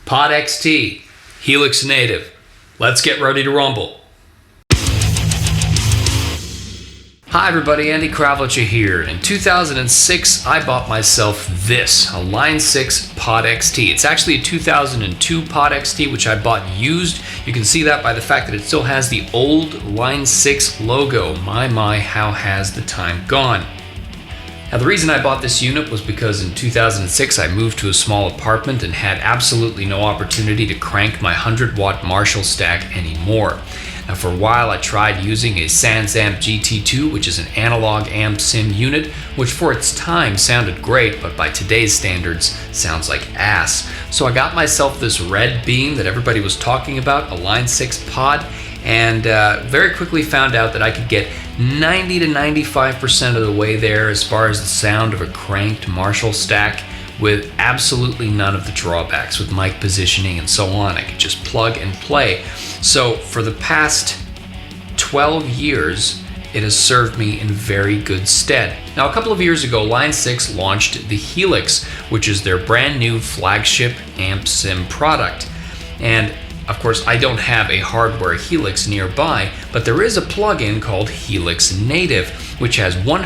Pod XT, Helix Native. Let's get ready to rumble. Hi everybody, Andi Kravljaca here. In 2006, I bought myself this, a Line 6 Pod XT. It's actually a 2002 Pod XT, which I bought used. You can see that by the fact that it still has the old Line 6 logo. My, how has the time gone? Now the reason I bought this unit was because in 2006 I moved to a small apartment and had absolutely no opportunity to crank my 100-watt Marshall stack anymore. Now for a while I tried using a SansAmp GT2, which is an analog amp sim unit, which for its time sounded great, but by today's standards sounds like ass. So I got myself this red beam that everybody was talking about, a Line 6 Pod, and very quickly found out that I could get 90 to 95% of the way there as far as the sound of a cranked Marshall stack with absolutely none of the drawbacks with mic positioning and so on. I could just plug and play. So for the past 12 years, it has served me in very good stead. Now a couple of years ago, Line 6 launched the Helix, which is their brand new flagship amp sim product. And of course, I don't have a hardware Helix nearby, but there is a plugin called Helix Native, which has 100%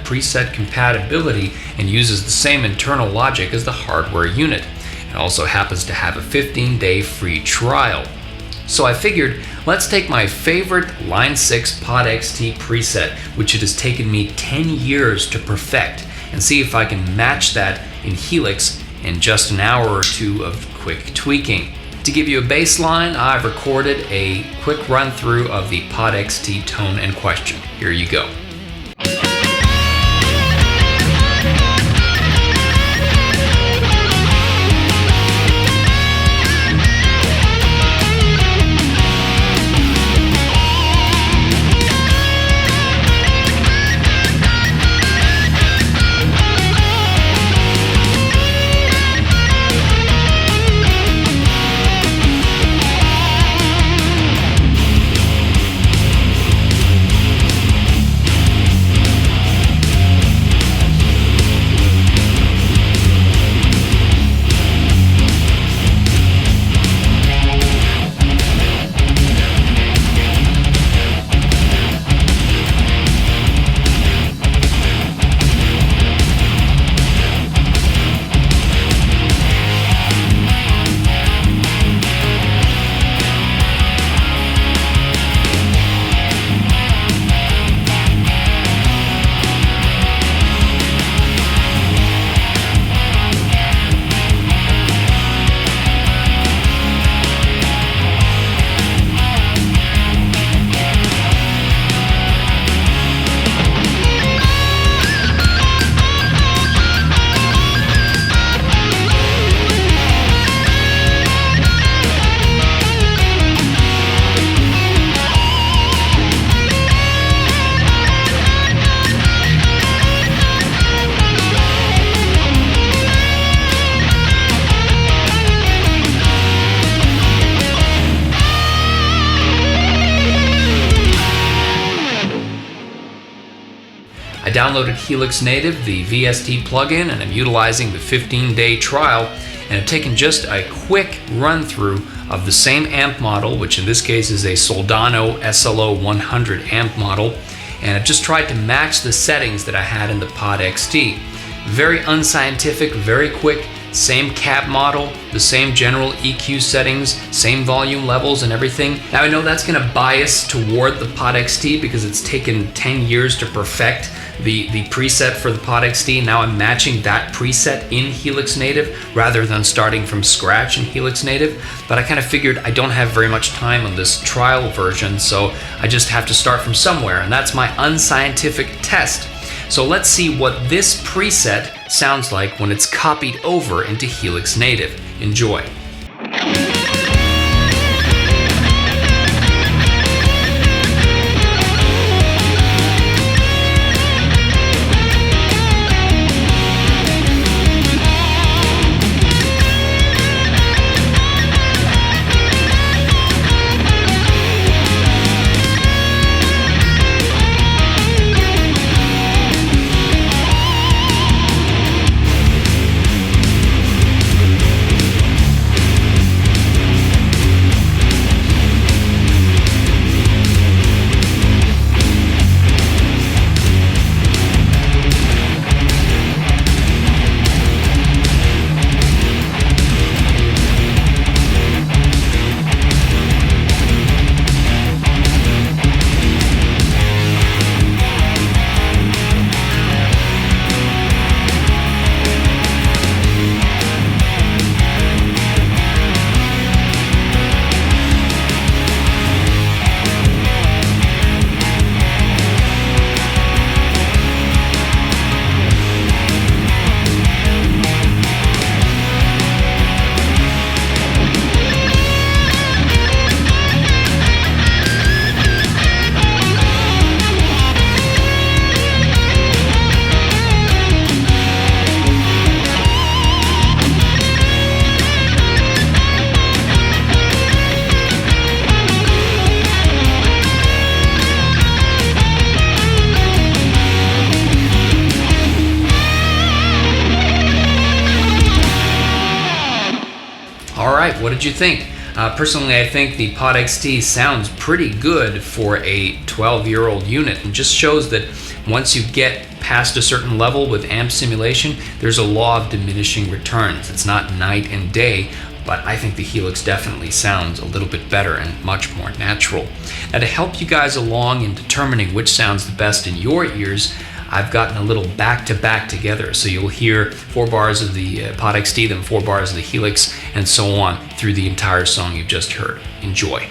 preset compatibility and uses the same internal logic as the hardware unit. It also happens to have a 15-day free trial. So I figured, let's take my favorite Line 6 Pod XT preset, which it has taken me 10 years to perfect, and see if I can match that in Helix in just an hour or two of quick tweaking. To give you a baseline, I've recorded a quick run through of the Pod XT tone in question. Here you go. I downloaded Helix Native, the VST plugin, and I'm utilizing the 15-day trial, and have taken just a quick run through of the same amp model, which in this case is a Soldano SLO-100 amp model, and I've just tried to match the settings that I had in the Pod XT. Very unscientific, very quick, same cab model, the same general EQ settings, same volume levels and everything. Now I know that's going to bias toward the Pod XT because it's taken 10 years to perfect the preset for the Pod XT. Now I'm matching that preset in Helix Native rather than starting from scratch in Helix Native. But I kind of figured I don't have very much time on this trial version, so I just have to start from somewhere, and that's my unscientific test. So let's see what this preset sounds like when it's copied over into Helix Native. Enjoy. All right, what did you think? Personally, I think the Pod XT sounds pretty good for a 12-year-old unit, and just shows that once you get past a certain level with amp simulation, there's a law of diminishing returns. It's not night and day, but I think the Helix definitely sounds a little bit better and much more natural. Now, to help you guys along in determining which sounds the best in your ears, I've gotten a little back-to-back together, so you'll hear 4 bars of the Pod XT, then 4 bars of the Helix, and so on through the entire song you've just heard. Enjoy.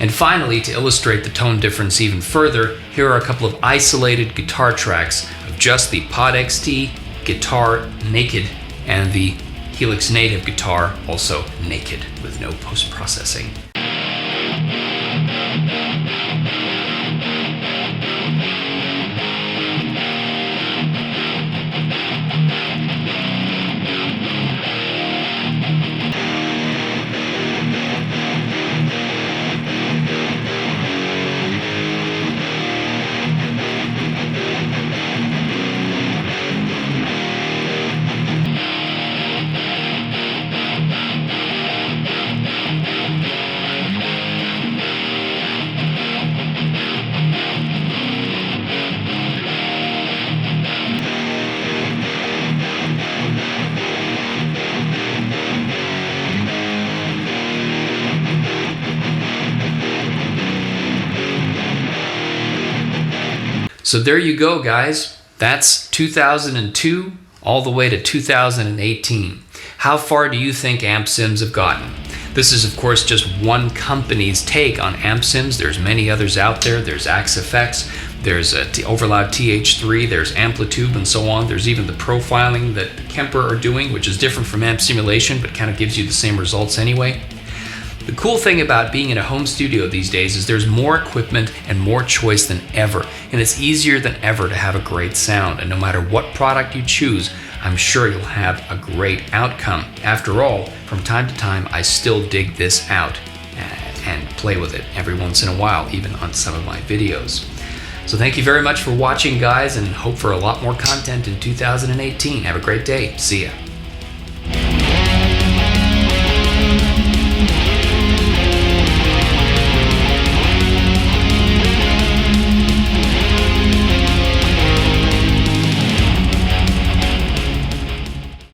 And finally, to illustrate the tone difference even further, here are a couple of isolated guitar tracks of just the Pod XT guitar naked and the Helix Native guitar also naked with no post-processing. So there you go, guys. That's 2002 all the way to 2018. How far do you think amp sims have gotten? This is, of course, just one company's take on amp sims. There's many others out there. There's AxeFX, there's Overloud TH3, there's Amplitude, and so on. There's even the profiling that Kemper are doing, which is different from amp simulation, but kind of gives you the same results anyway. The cool thing about being in a home studio these days is there's more equipment and more choice than ever, and it's easier than ever to have a great sound. And no matter what product you choose, I'm sure you'll have a great outcome. After all, from time to time, I still dig this out and play with it every once in a while, even on some of my videos. So thank you very much for watching, guys, and hope for a lot more content in 2018. Have a great day. See ya.